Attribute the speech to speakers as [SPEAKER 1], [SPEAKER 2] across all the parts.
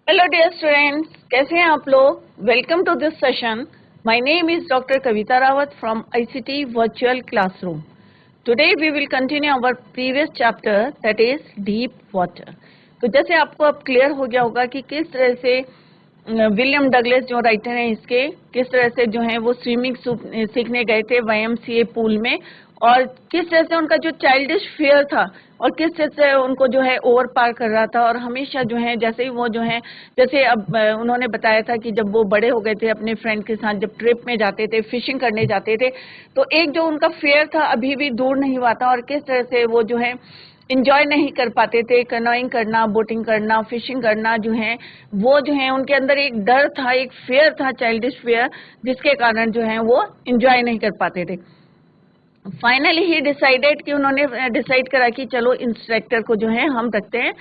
[SPEAKER 1] Hello dear students, कैसे हैं आप लोग। Welcome to this session. My name is doctor Kavita Rawat from ICT virtual classroom. Today we will continue our previous chapter that is deep water. तो जैसे आपको अब clear हो गया होगा कि किस तरह से विलियम डगलस जो राइटर हैं इसके, किस तरह से जो है वो स्विमिंग सीखने गए थे वाईएमसीए पूल में, और किस तरह से उनका जो चाइल्डिश फियर था और किस तरह से उनको जो है ओवर पार कर रहा था। और हमेशा जो है जैसे ही वो जो है, जैसे अब उन्होंने बताया था कि जब वो बड़े हो गए थे अपने फ्रेंड के साथ जब ट्रिप में जाते थे, फिशिंग करने जाते थे, तो एक जो उनका फियर था अभी भी दूर नहीं हुआ था। और किस तरह से वो जो है इंजॉय नहीं कर पाते थे, कनोइंग करना, बोटिंग करना, फिशिंग करना, जो है वो जो है उनके अंदर एक डर था, एक फियर था, चाइल्डिश फियर, जिसके कारण जो है वो इंजॉय नहीं कर पाते थे। फाइनली ही डिसाइडेड कि उन्होंने डिसाइड करा कि चलो इंस्ट्रक्टर को जो है हम रखते हैं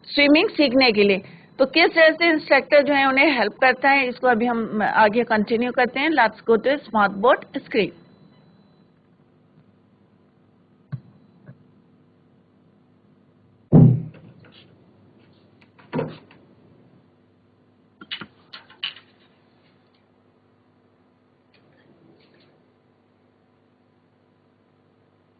[SPEAKER 1] स्विमिंग सीखने के लिए। तो किस तरह से इंस्ट्रक्टर जो है उन्हें हेल्प करता है, इसको अभी हम आगे कंटिन्यू करते हैं। Let's go to smart board screen.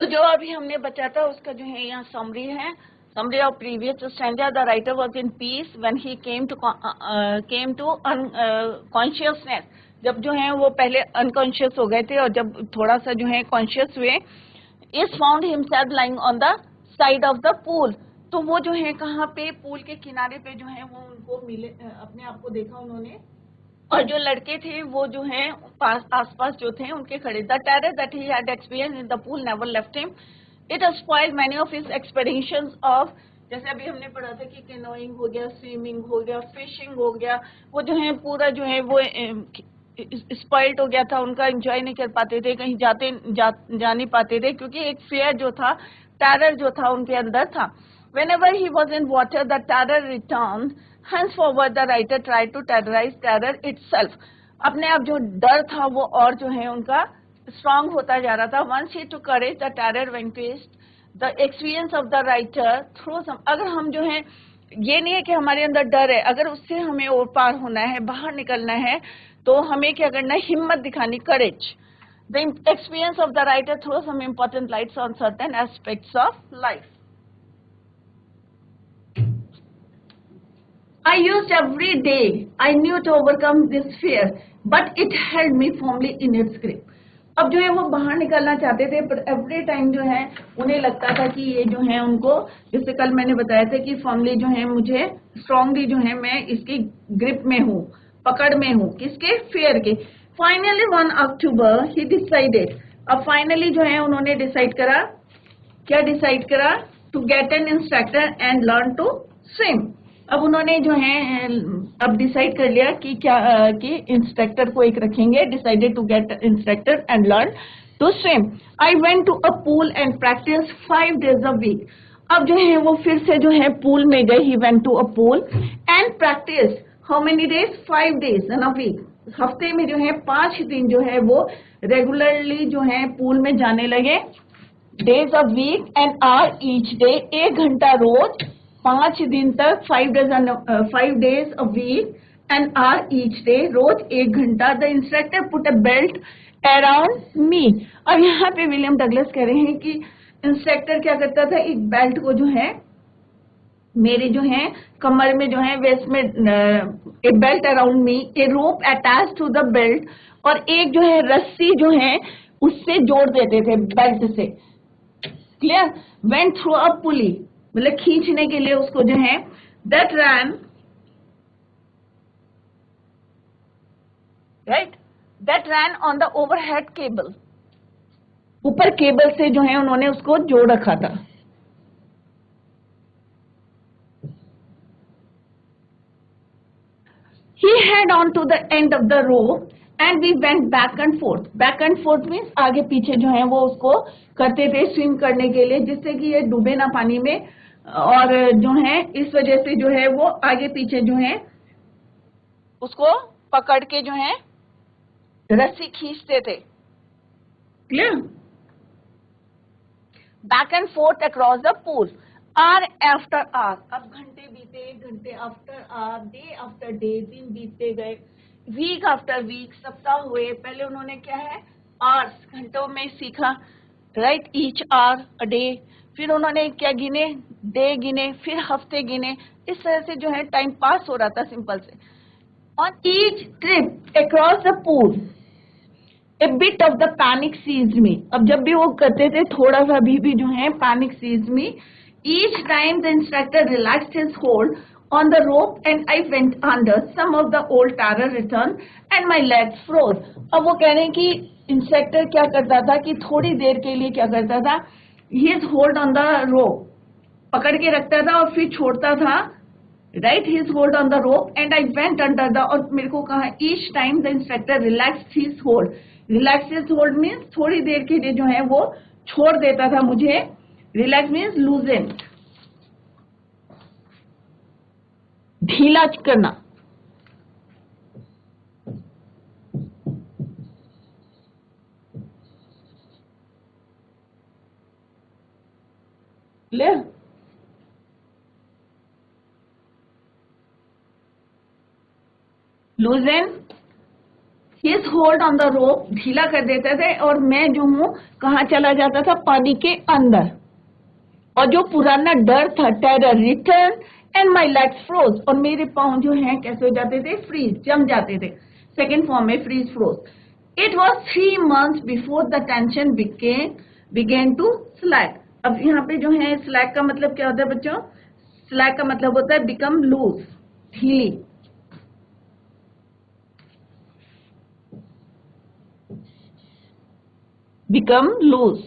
[SPEAKER 1] तो जो अभी हमने बचा था उसका जो है यहाँ समरी है। Summary of previous standard. The writer was in peace when he came to consciousness. जब जो है वो पहले अनकॉन्शियस हो गए थे और जब थोड़ा सा जो है कॉन्शियस हुए, is found himself lying on the side of the pool. तो वो जो है कहाँ पे, पूल के किनारे पे जो है वो उनको मिले, अपने आप को देखा उन्होंने। और जो लड़के थे वो जो है आसपास जो थे उनके खड़े। The terror that he had experience in the pool never left him. It has spoiled many of his expectations of, जैसे अभी हमने पढ़ा था कि कैनोइंग हो गया, स्विमिंग हो गया, फिशिंग हो गया, वो जो है पूरा जो है वो स्पॉइल्ड हो गया था। उनका एंजॉय नहीं कर पाते थे, कहीं जा नहीं पाते थे, क्योंकि एक फियर जो था, टेरर जो था उनके अंदर था। Whenever he was in water, the terror returned. Henceforward, the writer tried to terrorize terror itself. अपने आप जो डर था वो और जो है उनका स्ट्रांग होता जा रहा था। Once he took courage, the terror vanquished. The experience of the writer through some. अगर हम जो है, ये नहीं है कि हमारे अंदर डर है, अगर उससे हमें और पार होना है, बाहर निकलना है, तो हमें क्या करना है, हिम्मत दिखानी, करेज. The experience of the writer throws some important lights on certain aspects of life. I used every day I knew to overcome this fear, but it held me firmly in its grip. अब जो है वो बाहर निकलना चाहते थे, पर every time जो है उन्हें लगता था कि ये जो है उनको, जैसे कल मैंने बताया था कि फर्मली जो है मुझे स्ट्रांगली जो है मैं इसकी ग्रिप में हूँ, पकड़ में हूँ, किसके, फियर के। Finally 1 October he decided. अब फाइनली जो है उन्होंने डिसाइड करा, क्या डिसाइड करा, to get an instructor and learn to swim. अब उन्होंने जो है अब डिसाइड कर लिया कि क्या कि इंस्ट्रक्टर को एक रखेंगे। Decided to get instructor and learn to swim. I went to a pool and practice 5 days a week। अब जो है वो फिर से जो है पूल में गए। He went to a pool and practice how many days, 5 days in a week। हफ्ते में जो है 5 दिन जो है वो रेगुलरली जो है पूल में जाने लगे। Days a week and hour each day, 1 घंटा रोज, 5 दिन तक, 5 days a week and hour each day, रोज 1 घंटा। The instructor put a belt around मी। अब यहाँ पे विलियम डगलस कह रहे हैं कि इंस्ट्रक्टर क्या करता था, एक बेल्ट को जो है मेरे जो है कमर में जो है वेस्ट में, a belt around me, a rope attach to the belt, और एक जो है रस्सी जो है उससे जोड़ देते थे बेल्ट से। Clear. Went through a pulley, मतलब खींचने के लिए उसको जो है, that ran, right, that ran on the overhead cable. ऊपर केबल से जो है उन्होंने उसको जोड़ रखा था। He had on to the end of the rope and we went back and forth. Back and forth means आगे पीछे जो है वो उसको करते थे स्विम करने के लिए, जिससे कि ये डूबे ना पानी में। और जो है इस वजह से जो है वो आगे पीछे जो है उसको पकड़ के जो है रस्सी खींचते थे। Clear. Back and forth across the pool, hour after hour. अब घंटे बीते, हुए, घंटे आफ्टर डे, दिन बीतते गए, वीक आफ्टर वीक, सप्ताह हुए। पहले उन्होंने क्या है, आवर्स, घंटों में सीखा, right, each hour a day. फिर उन्होंने क्या गिने, डे गिने, फिर हफ्ते गिने। इस तरह से जो है टाइम पास हो रहा था सिंपल से। On each trip across the pool a bit of the panic seized me. अब जब भी वो करते थे, थोड़ा सा भी जो है panic seized me. Each time the instructor relaxed his hold on the rope and I went under. Some of the old terror returned and my legs froze. अब वो कह रहे हैं कि इंस्ट्रक्टर क्या करता था कि थोड़ी देर के लिए क्या करता था, his hold on the rope, पकड़ के रखता था और फिर छोड़ता था, right, his hold on the rope and I went under the, और मेरे को कहा each time the instructor relaxed his hold. Relaxed his hold means थोड़ी देर के लिए जो है वो छोड़ देता था मुझे. Relax means loosen, ढीला करना. ले लूजन his hold on the rope, ढीला कर देते थे और मैं जो हूं कहां चला जाता था, पानी के अंदर. और जो पुराना डर था, terror return and my legs froze, और मेरे पांव जो हैं कैसे हो जाते थे, फ्रीज, जम जाते थे. सेकेंड फॉर्म में freeze froze. It was 3 months before the tension began to slack. अब यहाँ पे जो है स्लैक का मतलब क्या होता है बच्चों, स्लैक का मतलब होता है बिकम लूज, ढीली. Become loose.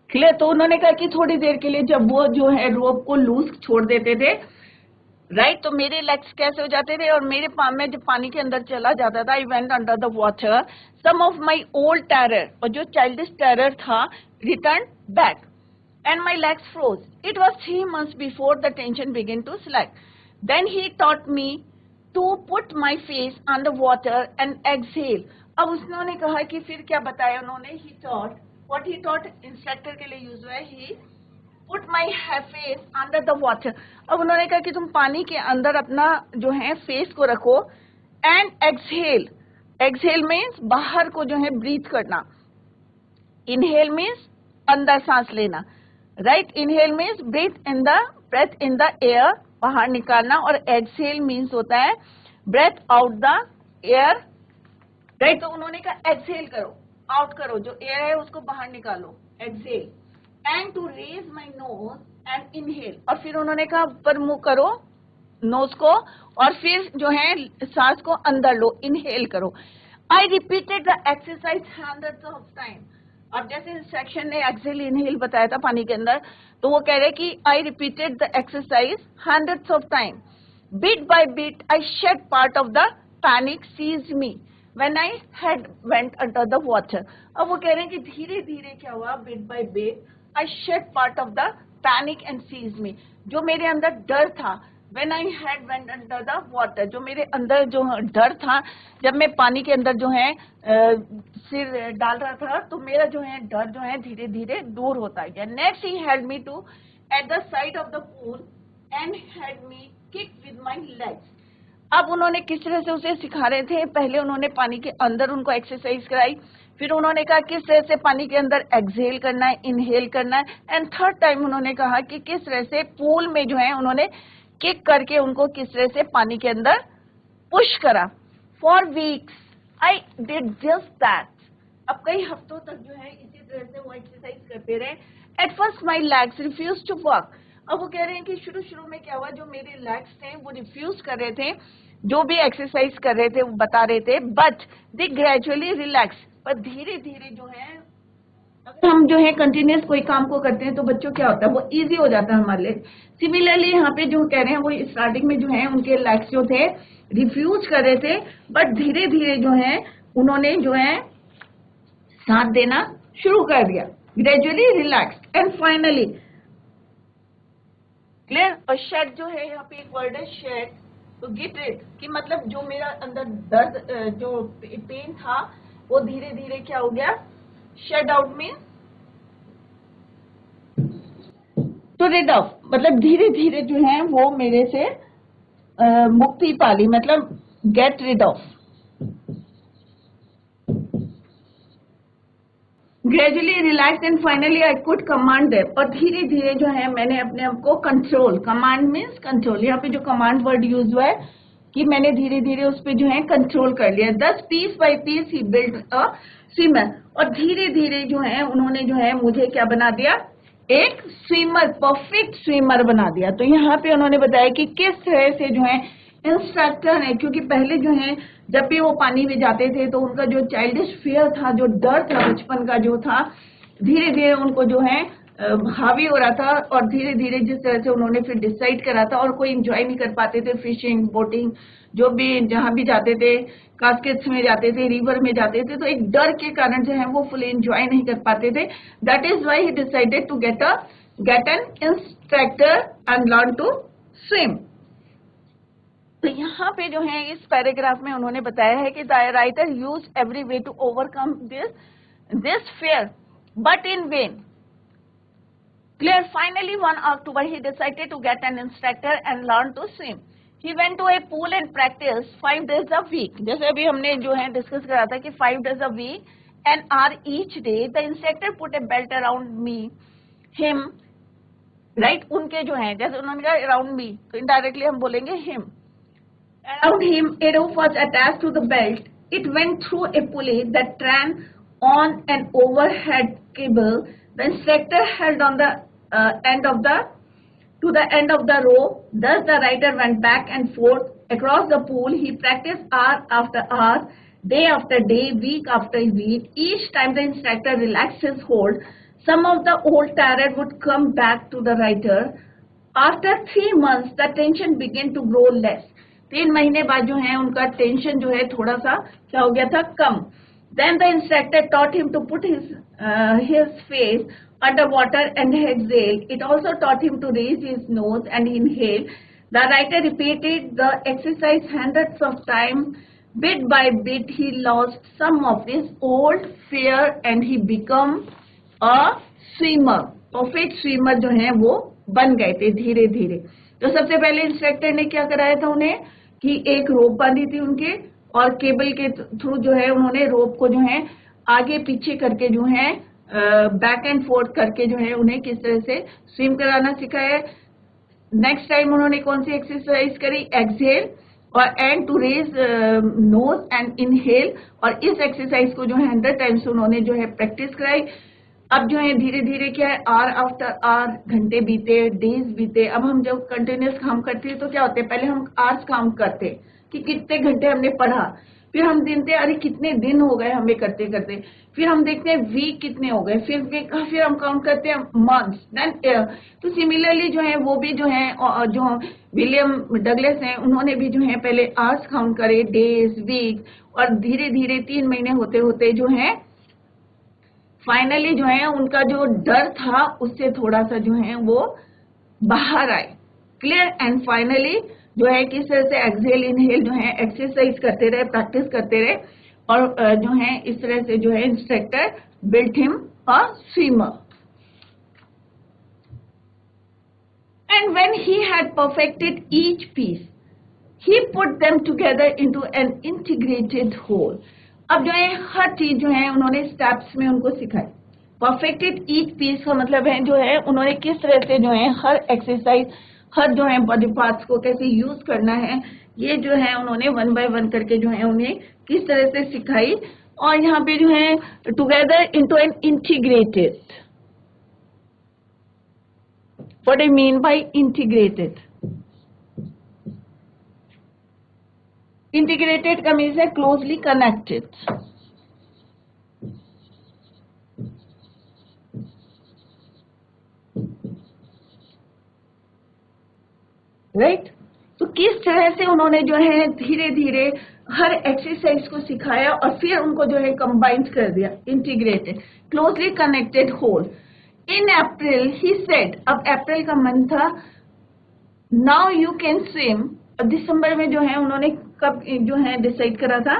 [SPEAKER 1] क्लियर. तो उन्होंने कहा कि थोड़ी देर के लिए जब वो जो है रोप को लूज छोड़ देते थे, राइट, तो मेरे लेग्स कैसे हो जाते थे और मेरे पाँव में जब पानी के अंदर चला जाता था, I went under the water. Some of my old terror, और जो चाइल्डिश टेरर था, return back and my legs froze. It was 3 months before the tension begin to slack. Then he taught me to put my face on the water and exhale. अब उन्होंने कहा कि फिर क्या बताया उन्होंने, he taught, what he taught instructor के लिए यूज हुआ है, he put my face under the water. अब उन्होंने कहा कि तुम पानी के अंदर अपना जो है फेस को रखो एंड एक्सहेल. एक्सहेल मीन्स बाहर को जो है ब्रीथ करना. इनहेल मीन्स अंदर सांस लेना, right. Inhale means breathe in the air, बाहर निकालना, और एक्सहेल मीन्स होता है breathe out the air, right. तो उन्होंने कहा एक्सहेल करो, आउट करो, जो एयर है उसको बाहर निकालो, exhale. And to raise my nose and inhale, और फिर उन्होंने कहा ऊपर मुंह करो नोज को, और फिर जो है सांस को अंदर लो, इनहेल करो. आई repeated the exercise hundreds of time. अब जैसे सेक्शन ने एक्सहेल इनहेल बताया था पानी के अंदर, तो वो कह रहे कि I repeated the exercise hundreds of time. Bit by bit I shed part of the panic seized me when I had went under the water. अब वो कह रहे हैं कि धीरे धीरे क्या हुआ, bit by bit I shed part of the panic and seized me. जो मेरे अंदर डर था, when I had went under the water, जो मेरे अंदर जो डर था, जब मैं पानी के अंदर जो है सिर डाल रहा था, तो मेरा जो है डर जो है धीरे धीरे दूर होता गया. Next he held me to at the side of the pool and had me kick with my legs. अब उन्होंने किस तरह से उसे सिखा रहे थे, पहले उन्होंने पानी के अंदर उनको एक्सरसाइज कराई, फिर उन्होंने कहा किस तरह से पानी के अंदर एक्सहेल करना है, इनहेल करना है, एंड थर्ड टाइम उन्होंने कहा कि किस तरह से पूल में जो है उन्होंने किक करके उनको किस तरह से पानी के अंदर पुश करा. For weeks I did just that. अब कई हफ्तों तक जो है इसी तरह से वो एक्सरसाइज करते रहे. At first my legs refuse to work. अब वो कह रहे हैं कि शुरू में क्या हुआ, जो मेरे लेग्स थे वो रिफ्यूज कर रहे थे, जो भी एक्सरसाइज कर रहे थे वो बता रहे थे, बट दे ग्रेजुअली रिलैक्स. पर धीरे धीरे जो है, अगर हम जो है कंटिन्यूस कोई काम को करते हैं तो बच्चों क्या होता है, वो इजी हो जाता है हमारे लिए. सिमिलरली यहाँ पे जो कह रहे हैं वो स्टार्टिंग में जो है उनके लेग्स जो थे रिफ्यूज कर रहे थे, बट धीरे धीरे जो है उन्होंने जो है साथ देना शुरू कर दिया. Gradually relax and finally clear. और शेड जो है यहाँ पे एक वर्ड है शेड, तो गेट रिड कि मतलब जो मेरा अंदर दर्द जो पेन था वो धीरे धीरे क्या हो गया, shut out mean to rid off, मतलब धीरे धीरे जो है वो मेरे से मुक्ति पाली, मतलब get rid off. Gradually relax and finally I could command them, और धीरे धीरे जो है मैंने अपने आप को कंट्रोल, कमांड मीन्स कंट्रोल, यहाँ पे जो कमांड वर्ड यूज हुआ है कि मैंने धीरे धीरे उस पे जो है कंट्रोल कर लिया। 10 piece by piece he build a swimmer, और धीरे धीरे जो है उन्होंने जो है मुझे क्या बना दिया, एक स्विमर, परफेक्ट स्विमर बना दिया। तो यहाँ पे उन्होंने बताया कि किस तरह से जो है इंस्ट्रक्टर है, क्योंकि पहले जो है जब भी वो पानी में जाते थे तो उनका जो चाइल्डिश फियर था, जो डर था बचपन का जो था, धीरे धीरे उनको जो है हावी हो रहा था, और धीरे धीरे जिस तरह से उन्होंने फिर डिसाइड करा था, और कोई एंजॉय नहीं कर पाते थे, फिशिंग, बोटिंग, जो भी जहां भी जाते थे, कास्केट्स में जाते थे, रिवर में जाते थे, तो एक डर के कारण जो है वो फुल एंजॉय नहीं कर पाते थे। That is why he decided to get an instructor and learn to swim. तो यहाँ पे जो है इस पैराग्राफ में उन्होंने बताया है कि the writer use every way to overcome this fear, but in vain. Clear. Finally, one October, he decided to get an instructor and learn to swim. He went to a pool and practiced 5 days a week. जैसे अभी हमने जो है discuss करा था कि 5 days a week, an hour each day. The instructor put a belt around me, him, right? उनके जो है, जैसे उन्होंने कहा around me, तो indirectly हम बोलेंगे him. Around him, a rope was attached to the belt. It went through a pulley that ran on an overhead cable. The instructor held on the end of the rope. Thus, the rider went back and forth across the pool. He practiced hour after hour, day after day, week after week. Each time the instructor relaxed his hold, some of the old terror would come back to the rider. After 3 months, the tension began to grow less. 3 महीने बाद जो है उनका tension जो है थोड़ा सा क्या हो गया था, कम. Then the instructor taught him to put his face under water and exhale. It also taught him to raise his nose and inhale. The writer repeated the exercise hundreds of times. Bit by bit, he lost some of his old fear and he became a swimmer. Perfect swimmer जो है वो बन गए थे धीरे धीरे. तो सबसे पहले इंस्ट्रक्टर ने क्या कराया था उन्हें कि एक रोप बांधी थी उनके, और केबल के थ्रू जो है उन्होंने रोप को जो है आगे पीछे करके जो है बैक एंड फोर्थ करके जो है उन्हें किस तरह से स्विम कराना सिखाया. नेक्स्ट टाइम उन्होंने कौन सी एक्सरसाइज करी, एक्सहेल और and to raise nose and inhale, और इस एक्सरसाइज को जो है 100 टाइम्स उन्होंने जो है प्रैक्टिस कराई. अब जो है धीरे धीरे क्या है, आवर आफ्टर आवर, घंटे बीते, डेज बीते. अब हम जब कंटिन्यूस काम करते हैं तो क्या होते हैं, पहले हम आवर्स काउंट करते कि कितने घंटे हमने पढ़ा, फिर हम गिनते अरे कितने दिन हो गए हमें करते करते, फिर हम देखते हैं वीक कितने हो गए, फिर हम काउंट करते हैं मंथ्स, देन ईयर. तो सिमिलरली जो है वो भी जो है जो विलियम डगलस हैं उन्होंने भी जो है पहले आवर्स काउंट करे, डेज, वीक, और धीरे धीरे 3 महीने होते होते जो है फाइनली जो है उनका जो डर था उससे थोड़ा सा जो है वो बाहर आए. क्लियर. एंड फाइनली जो है किस तरह से एक्सहेल इनहेल जो है एक्सरसाइज करते रहे, प्रैक्टिस करते रहे, और जो है इस तरह से जो है instructor built him a swimmer. And when he had perfected each piece he put them together into an integrated whole. अब जो है हर चीज जो है उन्होंने स्टेप्स में उनको सिखाई. परफेक्टेड ईच पीस का मतलब है जो है उन्होंने किस तरह से जो है हर एक्सरसाइज, हर जो है बॉडी पार्ट्स को कैसे यूज करना है, ये जो है उन्होंने 1 by 1 करके जो है उन्हें किस तरह से सिखाई. और यहाँ पे जो है together into an integrated. What I mean by integrated? Integrated का मीन्स है क्लोजली कनेक्टेड. राइट. तो किस तरह से उन्होंने जो है धीरे धीरे हर एक्सरसाइज को सिखाया और फिर उनको जो है कंबाइन कर दिया, integrated, closely connected whole. In April he said, अब अप्रैल का मंथ था, नाउ यू कैन स्विम दिसंबर में जो है उन्होंने कब जो है डिसाइड करा था,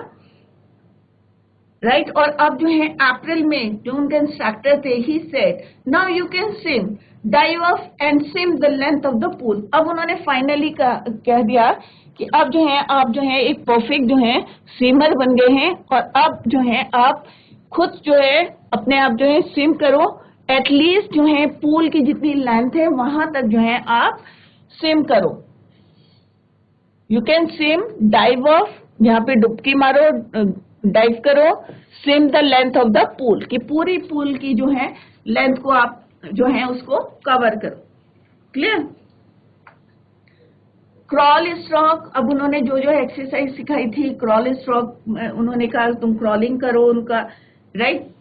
[SPEAKER 1] राइट। और अब जो है अप्रैल में जो उनके इंस्ट्रक्टर थे, he said now you can swim, dive off and swim the length of the pool. अब उन्होंने फाइनली कह दिया कि अब जो है आप जो है एक परफेक्ट जो है स्विमर बन गए हैं, और अब जो है आप खुद जो है अपने आप जो है स्विम करो, एटलीस्ट जो है पूल की जितनी लेंथ है वहां तक जो है आप स्विम करो। You can swim, dive of, यहाँ पे डुबकी मारो, डाइव करो, swim the length of the pool, कि पूरी पूल की जो है लेंथ को आप जो है उसको कवर करो। क्लियर। क्रॉल स्ट्रोक, अब उन्होंने जो जो एक्सरसाइज सिखाई थी, क्रॉल स्ट्रोक उन्होंने कहा तुम क्रॉलिंग करो उनका, राइट।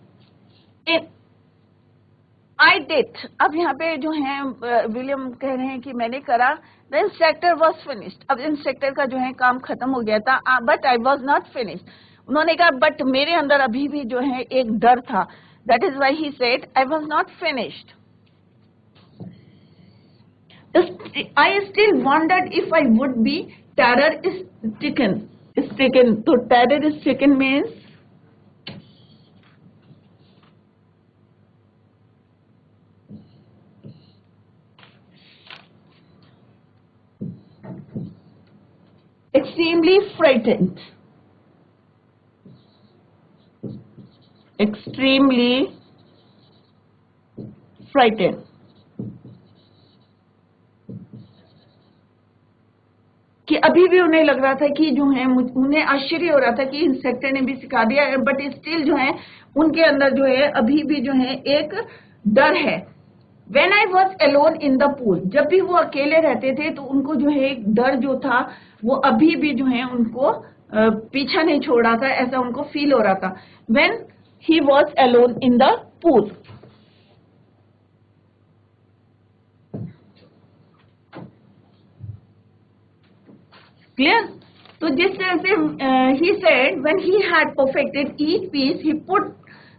[SPEAKER 1] आई डिड, अब यहाँ पे जो है विलियम कह रहे हैं कि मैंने करा, द इंस्ट्रक्टर वॉज फिनिश्ड, अब इंस्ट्रक्टर का जो है काम खत्म हो गया था, but I was not finished. उन्होंने कहा बट मेरे अंदर अभी भी जो है एक डर था, that is why he said I was not finished. I still wondered if I would be terror stricken. Stricken. So terror stricken means extremely frightened. Extremely frightened. कि अभी भी उन्हें लग रहा था कि जो है उन्हें आश्चर्य हो रहा था कि इंस्ट्रक्टर ने भी सिखा दिया, बट स्टिल जो है उनके अंदर जो है अभी भी जो है एक डर है। When I was alone in the pool, जब भी वो अकेले रहते थे तो उनको जो है एक डर जो था वो अभी भी जो है उनको पीछा नहीं छोड़ रहा था, ऐसा उनको फील हो रहा था। When he was alone in the pool. Clear. तो जिस तरह से he said when he had perfected each piece he put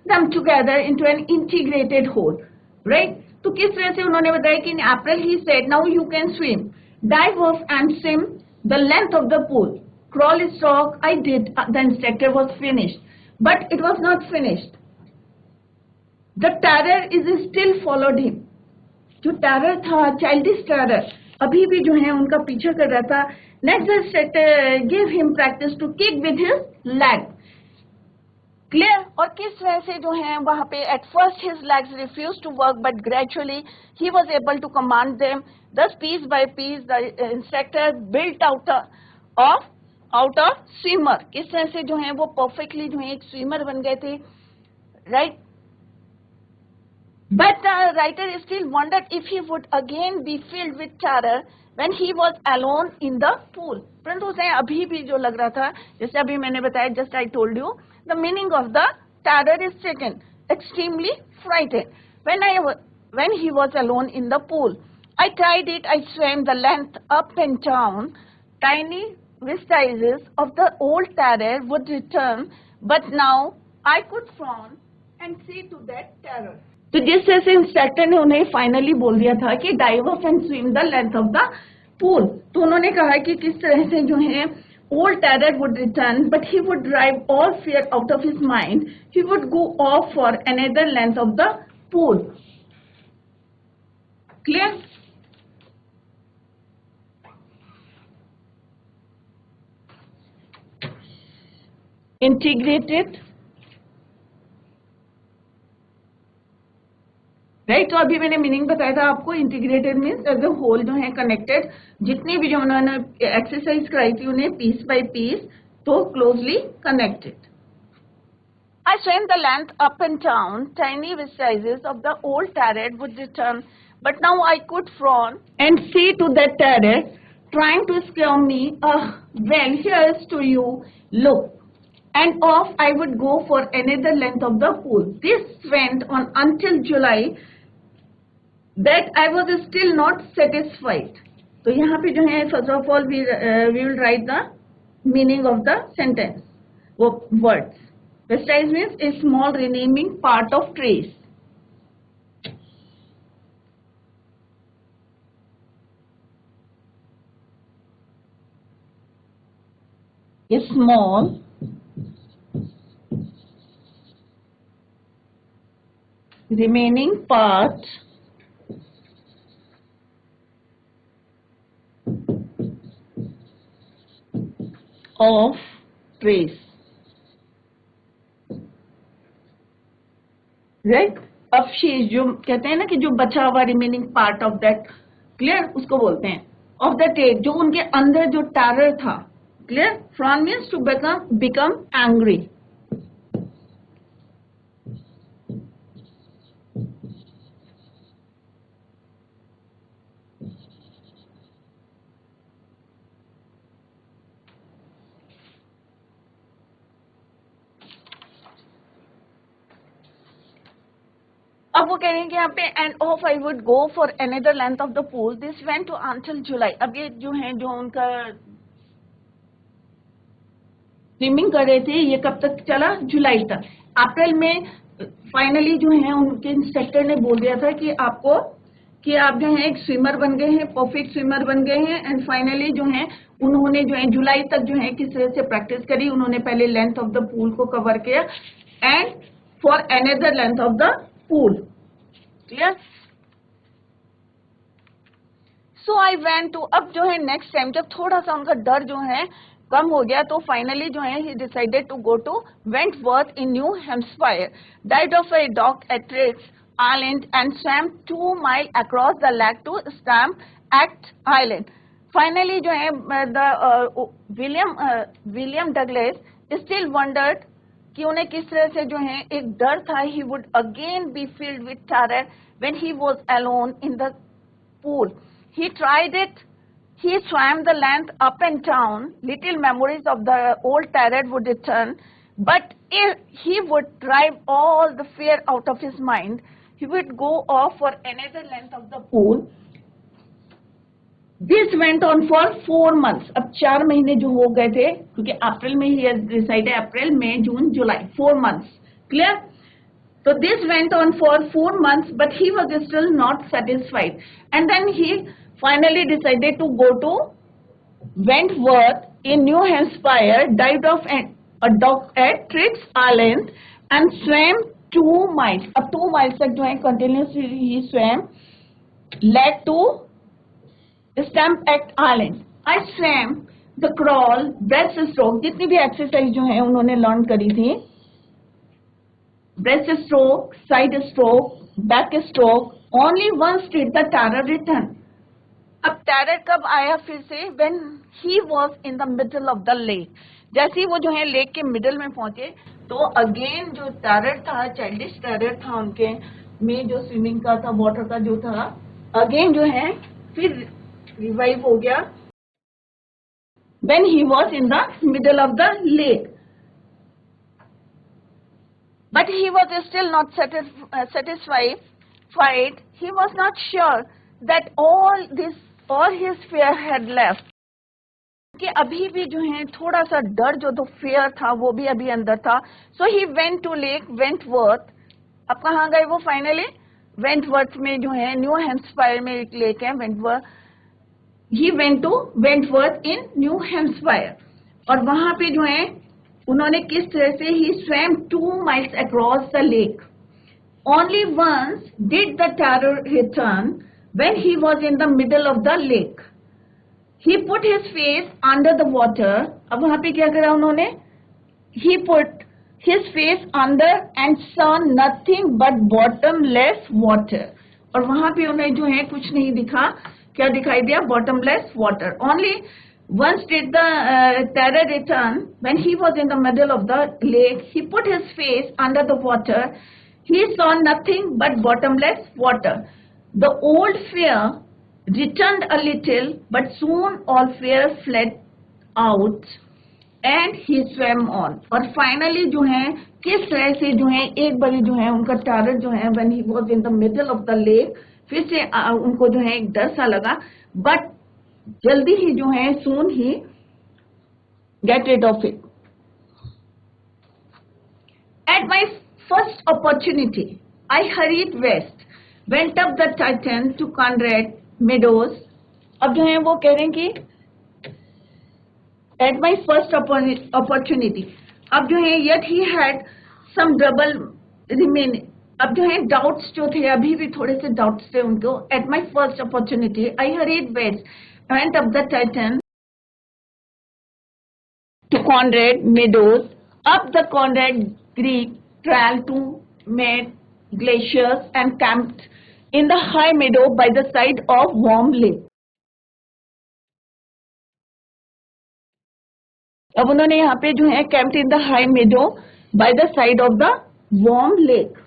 [SPEAKER 1] them together into an integrated whole, right। तो किस तरह से उन्होंने बताया कि in April he said now you can swim, dive off and swim the length of the pool, crawl stroke I did, the instructor was finished, but it was not finished, the terror is still followed him। जो terror था, childish terror, अभी भी जो है उनका पीछा कर रहा था। Next instructor give him practice to kick with his leg. Clear. और किस तरह से जो है वहां पे at first his legs refuse to work but gradually he was able to command them, thus piece by piece the instructor built out of swimmer. किस तरह से जो है वो परफेक्टली जो है एक स्विमर बन गए थे, right. But the writer still wondered if he would again be filled with terror when he was alone in the pool. परंतु उसे अभी भी जो लग रहा था, जैसे अभी मैंने बताया, just I told you, the meaning of the terror is stricken, extremely frightened. When he was alone in the pool, I tried it. I swam the length up and down. Tiny vestiges of the old terror would return, but now I could frown and see to that terror. तो जिस तरह से instructor ने उन्हें finally बोल दिया था कि dive off and swim the length of the pool, तो उन्होंने कहा कि किस तरह से जो है old terror would return, but he would drive all fear out of his mind, he would go off for another length of the pool. Clear. Integrated, right. तो अभी मैंने मीनिंग बताया था आपको, integrated means as a whole जो है connected, जितनी भी जो उन्होंने एक्सरसाइज कराई थी उन्हें पीस बाय पीस तो closely connected. I swam the length up and down, tiny vestiges of the old terror would return, but now I could frown and see to that terror trying to scare me. Well, here's to you, look. And off I would go for another length of the pool. This went on until July, that I was still not satisfied. तो यहाँ पे जो है first of all we will write the meaning of the sentence, वो words. Vestige means a small renaming part of trace. a small remaining part of trace, right. अवशेष जो कहते हैं ना कि जो बचा हुआ remaining part of that, clear, उसको बोलते हैं ऑफ द टेट, जो उनके अंदर जो टेरर था, clear. From means to become angry. अब वो कह रहे हैं कि यहाँ पे end of I would go for another length of the pool, this went to until July. अब ये जो है जो उनका स्विमिंग कर रहे थे, ये कब तक चला? जुलाई तक। अप्रैल में फाइनली जो है उनके इंस्ट्रक्टर ने बोल दिया था कि आपको कि आप जो है एक स्विमर बन गए हैं, परफेक्ट स्विमर बन गए हैं। एंड फाइनली जो है उन्होंने जो है जुलाई तक जो है किस तरह से प्रैक्टिस करी। उन्होंने पहले लेंथ ऑफ द पूल को कवर किया and for another length of the pool, clear. So I went to, अब जो है नेक्स्ट टाइम जब थोड़ा सा उनका डर जो है कम हो गया तो फाइनली जो है he decided to go to Wentworth in New Hampshire, died of a dog at Triggs Island and swam 2 mile across the lake to Stamp Act Island. Finally जो है विलियम डगलस स्टिल वंडर्ड कि उन्हें किस तरह से जो है एक डर था। He would again be filled with terror when he was alone in the pool. He tried it. He swam the length up and down. Little memories of the old terror would return, but if he would drive all the fear out of his mind. He would go off for another length of the pool. This went on for 4 months. अब 4 महीने जो हो गए थे, क्योंकि अप्रैल में he decided, अप्रैल, मई, जून, जुलाई, 4 months, clear? So this went on for 4 months, but he was still not satisfied. And then he finally decided to go to Wentworth in New Hampshire, dived off a dock at Triggs Island and swam 2 miles. अब 2 miles तक जो है continuously he swam, led to Stamp Act Island. I swam the crawl, breaststroke, जितनी भी exercise जो है उन्होंने learn करी थी, breast stroke, side stroke, back stroke. Only once did the terror return. अब टेरर कब आया फिर से? When he was in the middle of the lake. जैसे ही वो जो है लेक के मिडल में पहुंचे तो अगेन जो टेरर था, चाइल्डिश टेरर था उनके में, जो स्विमिंग का था, वाटर का जो था, अगेन जो है फिर रिवाइव हो गया when he was in the middle of the lake. But he was still not satisfied. He was not sure that all his fear had left. कि अभी भी जो है थोड़ा सा डर जो तो fear था वो भी अभी अंदर था. So he went to Lake Wentworth. अब कहाँ गए वो फाइनली? Wentworth में जो है न्यू हैम्पशायर में एक लेक है Wentworth. He went to Wentworth in New Hampshire. और वहां पे जो है उन्होंने किस तरह से he swam 2 miles across the lake. Only once did the terror return when he was in the middle of the lake. He put his face under the water. अब वहां पे क्या करा उन्होंने? He put his face under and saw nothing but bottomless water. और वहां पे उन्हें जो है कुछ नहीं दिखा. क्या दिखाई दिया? Bottomless water. Only once did the terror return when he was in the middle of the lake. He put his face under the water. He saw nothing but bottomless water. The old fear returned a little, but soon all fear fled out and he swam on. और finally जो है किस तरह से जो है एक बारी जो है उनका terror जो है when he was in the middle of the lake, फिर से उनको जो है एक डर सा लगा, but जल्दी ही जो है soon he get rid of it. At my first opportunity, I hurried west, went up the Titan to Conrad Meadows. अब जो है वो कह रहे हैं कि एट माई फर्स्ट अपॉर्चुनिटी। अब जो है yet he had some trouble remain, अब जो है डाउट्स जो थे, अभी भी थोड़े से डाउट्स थे उनको। At my first opportunity I hurried went up the Titan to Conrad Meadows, up the Conrad Creek trail to Mad Glaciers and camped in the high meadow by the side of Warm Lake. अब उन्होंने यहाँ पे जो है camped in the high meadow by the side of the Warm Lake.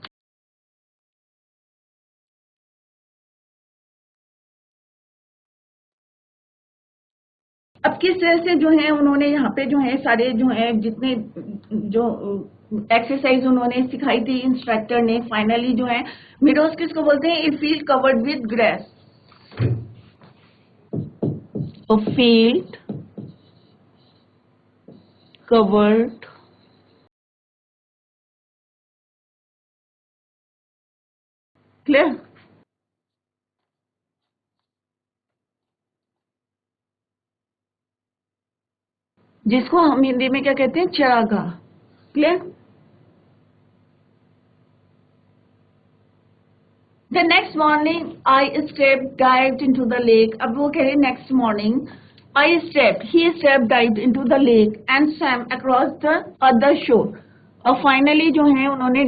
[SPEAKER 1] अब किस तरह से जो है उन्होंने यहाँ पे जो है सारे जो है जितने जो एक्सरसाइज उन्होंने सिखाई थी इंस्ट्रक्टर ने, फाइनली जो है मीडोज किसको बोलते हैं? A field covered with grass, a field covered clear, जिसको हम हिंदी में क्या कहते हैं? चरागाह। Clear. The next morning I stepped, dived into the lake. अब वो कह रहे next morning he stepped, dived into the lake and swam across the other shore. और finally जो है उन्होंने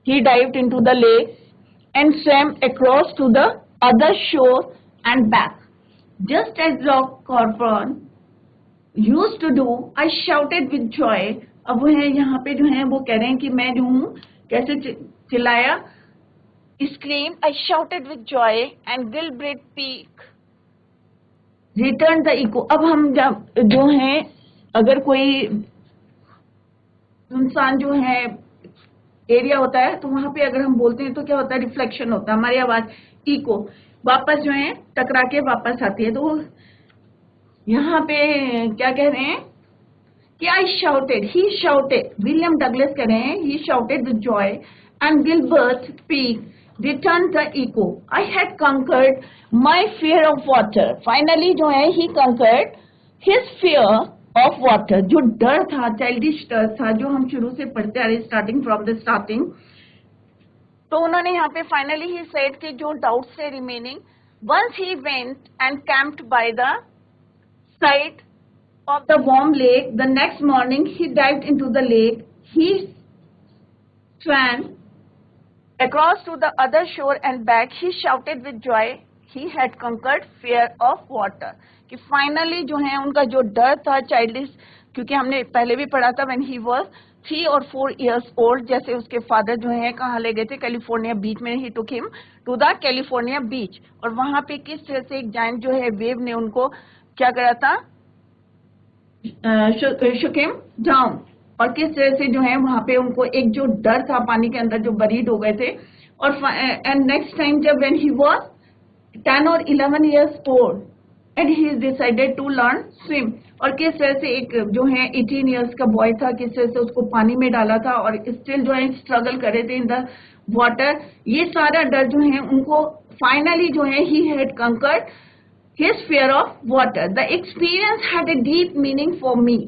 [SPEAKER 1] he dived into the lake and swam across to the other shore and back. Just as Rock Corcoran used to do, I shouted with joy. अब वो है यहाँ पे जो है वो कह रहे हैं कि मैं जो हूँ कैसे चिल्लाया, screamed, I shouted with joy and Gilbert Peak returned the echo. अब हम जब जो है अगर कोई इंसान जो है एरिया होता है तो वहां पे अगर हम बोलते हैं तो क्या होता है? रिफ्लेक्शन होता है, हमारी आवाज इको वापस जो है टकरा के वापस आती है। तो यहाँ पे क्या कह रहे हैं कि I shouted, he shouted, William Douglas कह रहे हैं he shouted with joy and Gilbert Peak returned the echo. I had conquered my fear of water. Finally जो है he conquered his fear of water. जो डर था, चाइल्डिश डर था, जो हम शुरू से पढ़ते आ रहे स्टार्टिंग फ्रॉम द स्टार्टिंग, तो उन्होंने यहाँ पे फाइनली ही सेड कि जो डाउट्स थे remaining, once he went and camped by the side of the warm lake, the next morning he dived into the lake, he swam across to the other shore and back, he shouted with joy, he had conquered fear of water. कि finally जो है उनका जो डर था childish, क्योंकि हमने पहले भी पढ़ा था when he was 3 or 4 years old, जैसे उसके फादर जो है कहाँ ले गए थे? कैलिफोर्निया बीच में, he took him to the California beach, और वहां पे किस तरह से एक जायंट जो है वेव ने उनको क्या करा था? shook him down, और किस तरह से जो है वहां पे उनको एक जो डर था पानी के अंदर जो बरीड हो गए थे। और एंड नेक्स्ट टाइम जब when he was 10 or 11 years old and he decided to learn swim, और किस तरह से एक जो है 18 years का बॉय था, किस तरह से उसको पानी में डाला था और स्टिल जो है स्ट्रगल कर रहे थे इन द वाटर। ये सारा डर जो है उनको फाइनली जो है he had conquered his fear of water. The experience had a deep meaning for me.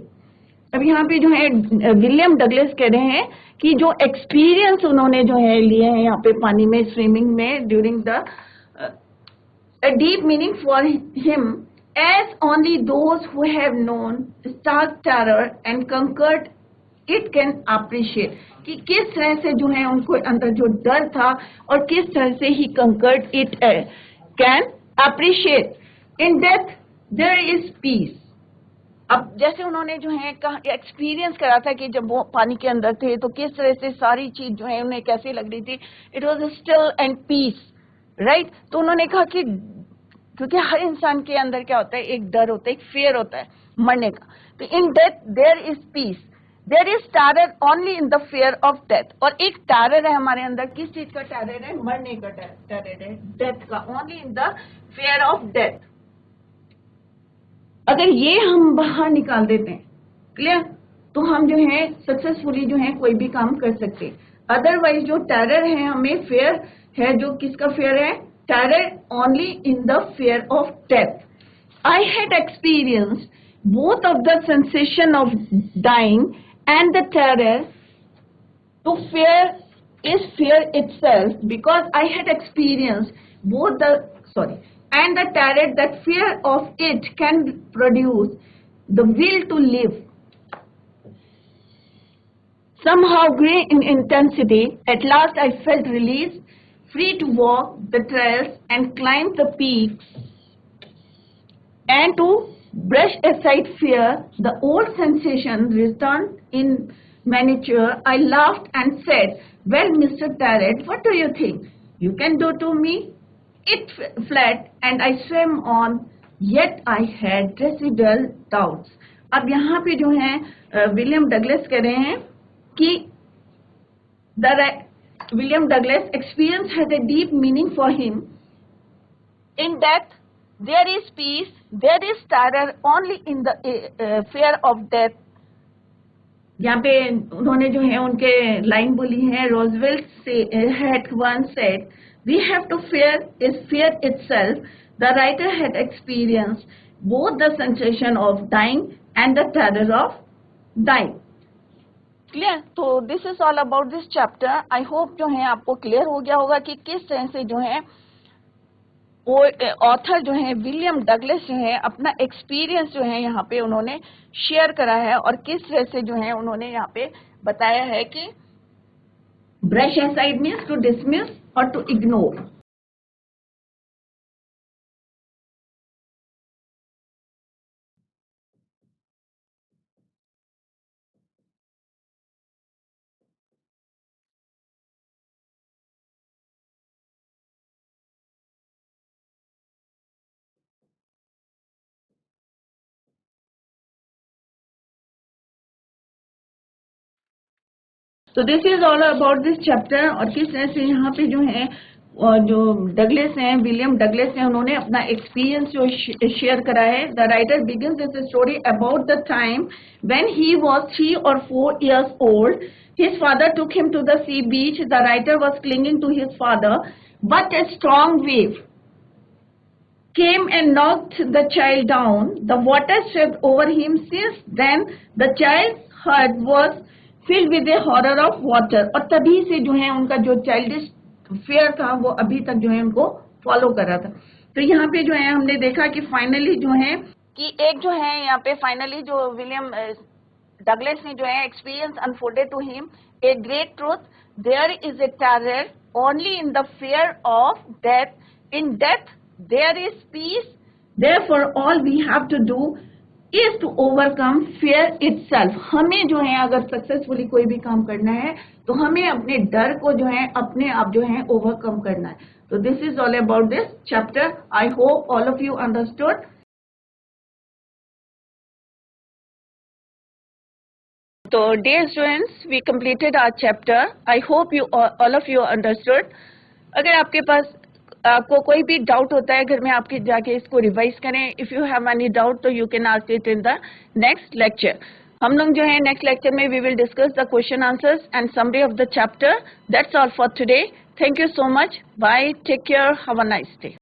[SPEAKER 1] अब यहाँ पे जो है विलियम डगलस कह रहे हैं कि जो एक्सपीरियंस उन्होंने जो है लिए हैं यहाँ पे पानी में स्विमिंग में during the a deep meaning for him, as only those who have known stark terror and conquered it can appreciate. कि किस तरह से जो है उनको अंदर जो डर था और किस तरह से he conquered it can appreciate. In death there is peace. अब जैसे उन्होंने जो है एक्सपीरियंस करा था कि जब वो पानी के अंदर थे तो किस तरह से सारी चीज जो है उन्हें कैसी लग रही थी? It was still and peace, right. तो उन्होंने कहा कि क्योंकि हर इंसान के अंदर क्या होता है? एक डर होता है, एक फियर होता है मरने का। तो in death there is peace, there is terror only in the fear of death. और एक टेरर है हमारे अंदर, किस चीज का टेरर है? मरने का टेरर है, डेथ का, only in the fear of death. अगर ये हम बाहर निकाल देते हैं, क्लियर, तो हम जो है सक्सेसफुली जो है कोई भी काम कर सकते। अदरवाइज जो टेरर है, हमें फियर है, जो किसका फियर है? Terror only in the fear of death. I had experienced both of the sensation of dying and the terror. To fear is fear itself, because I had experienced both and the terror that fear of it can produce the will to live. Somehow grew in intensity. At last I felt released, free to walk the trails and climb the peaks, and to brush aside fear. The old sensation returned in miniature. I laughed and said, "Well, Mr. Tarrant, what do you think you can do to me?" It fled and I swam on, yet I had residual doubts. अब यहाँ पे जो है William Douglas कह रहे हैं कि William Douglas experience has a deep meaning for him. In death there is peace, there is terror only in the fear of death. यहाँ पे उन्होंने जो है उनके लाइन बोली है, Roosevelt had once said, "We have to fear is fear itself." The writer had experienced both the sensation of dying and the terror of dying. Clear? तो this is all about this chapter. I hope जो है आपको clear हो गया होगा कि किस तरह से जो है वो ऑथर जो है विलियम डगलस जो है अपना एक्सपीरियंस जो है यहाँ पे उन्होंने शेयर करा है, और किस तरह से जो है उन्होंने यहाँ पे बताया है कि brush aside means to dismiss और टू इग्नोर. तो this is all about this chapter. और किस तरह से यहाँ पे जो है जो डगलस हैं, विलियम डगलस हैं, उन्होंने अपना एक्सपीरियंस जो शेयर करा है. The writer begins this story about the time when he was 3 or 4 years old. His father took him to the sea beach. The writer was clinging to his father, but a strong wave came and knocked the child down. The water swept over him. Since then, the child's heart was filled with a horror of water. और तभी से जो है उनका जो childish fair था वो अभी तक जो है उनको फॉलो कर रहा था. तो यहाँ पे जो है हमने देखा कि फाइनली जो है कि एक जो है यहाँ पे फाइनली जो विलियम डगलस ने जो है experience unfolded to him a great truth. There is a terror only in the fear of death. In death, there is peace. Therefore, all we have to do is to overcome fear itself. हमें जो है अगर successfully कोई भी काम करना है तो हमें अपने डर को जो है अपने आप जो है ओवरकम करना है. So this is all about this chapter. I hope all of you understood. So dear students, we completed our chapter. I hope you all of you understood. अगर आपके पास आपको कोई भी डाउट होता है घर में आपके जाके इसको रिवाइज करें. If you have any doubt तो you can ask it in the next lecture. हम लोग जो है नेक्स्ट लेक्चर में we will discuss the question answers and summary of the chapter. That's all for today. Thank you so much. Bye. Take care. Have a nice day.